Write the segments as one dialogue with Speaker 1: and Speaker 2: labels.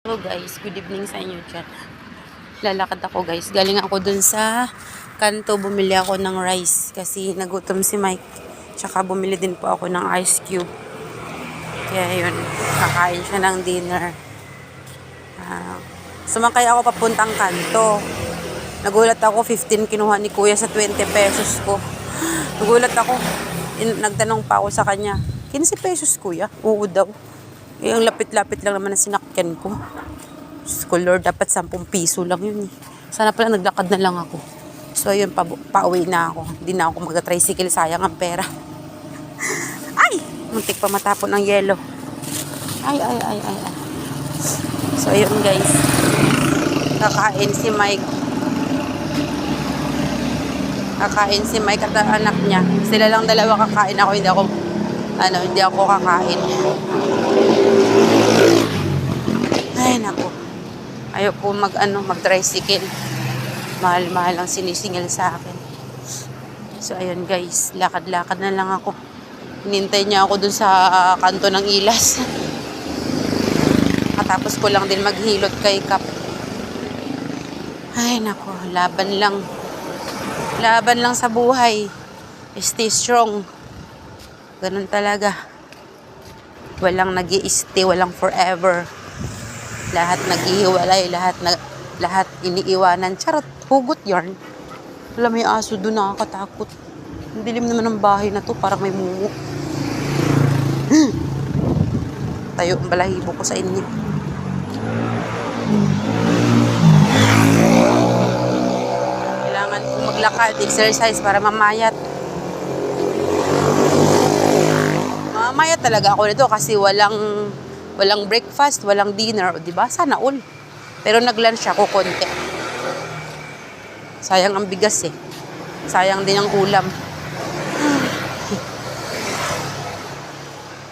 Speaker 1: Hello guys, good evening sa inyo dyan. Lalakad ako guys. Galing ako dun sa kanto. Bumili ako ng rice kasi nagutom si Mike. Tsaka bumili din po ako ng ice cube. Kaya yun, kakain siya ng dinner. Sumakay ako papuntang kanto. Nagulat ako, 15 kinuha ni kuya sa 20 pesos ko. Nagulat ako. Nagtanong pa ako sa kanya, 15 pesos kuya? Oo daw. Eh, ang lapit-lapit lang naman na sinakyan ko. Diyos ko Lord, dapat 10 piso lang yun eh. Sana pala naglakad na lang ako. So ayun, pauwi na ako. Hindi na ako mag-tricycle, sayang ang pera. Ay! Muntik pa matapon ng yelo. Ay. So ayun guys. Kakain si Mike. Kakain si Mike at anak niya. Sila lang dalawa kakain, ako hindi ako kakain. Ay nako. Ayoko mag-tricycle. Mahal-mahal ang sinisingil sa akin. So ayun guys, lakad-lakad na lang ako. Hinintay niya ako dun sa kanto ng Ilas. Katapos ko lang din maghilot kay Kap. Ay nako, laban lang. Laban lang sa buhay. Stay strong. Ganun talaga. Walang nag-i-stay, walang forever. Lahat naghihiwalay, lahat iniiwanan. Charot, hugot yarn. Wala, may aso doon, nakakatakot. Ang dilim naman ng bahay na to, parang may mumu. Tayo ang balahibo ko sa inyo. Kailangan kong maglakad, exercise para mamayat. Mamayat talaga ako nito kasi walang breakfast, walang dinner, di ba? Sana all. Pero nag-lunch ako konti. Sayang ang bigas eh. Sayang din ang ulam.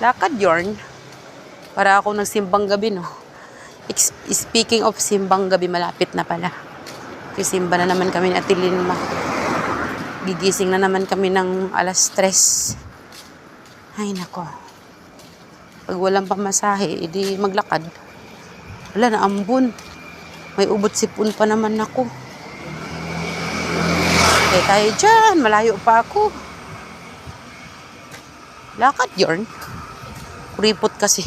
Speaker 1: Lakad yarn. Para ako nagsimbang gabi, no? Speaking of simbang gabi, malapit na pala. Kisimba na naman kami ni Ate Linma. Gigising na naman kami ng 3:00. Ay nako. Pag walang pamasahe, edi maglakad. Wala na, ambon. May ubot sipon pa naman ako. Okay, tayo dyan. Malayo pa ako. Lakad yarn. Kuripot kasi.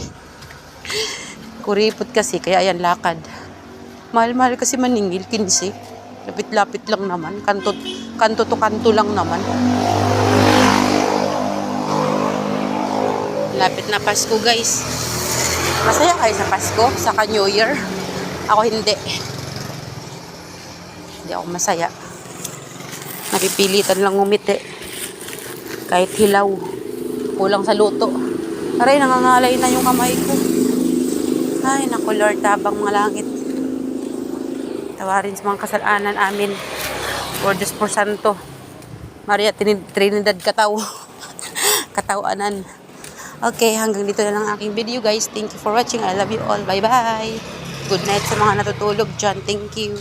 Speaker 1: Kaya yan, lakad. Mahal-mahal kasi maningil, 15. Lapit-lapit lang naman. Kanto to kanto lang naman. Lapit na Pasko guys. Masaya kayo sa Pasko? Saka New Year? Ako hindi. Hindi ako masaya. Napipilitan lang ngumiti. Kahit hilaw. Kulang sa luto. Aray, nangangalay na yung kamay ko. Ay, naku Lord, tabang mga langit. Tawarin sa mga kasalanan amin. For Diyos por Santo. Maria Trinidad Katawanan. Okay, hanggang dito na lang aking video guys. Thank you for watching. I love you all. Bye-bye. Good night sa mga natutulog dyan. Thank you.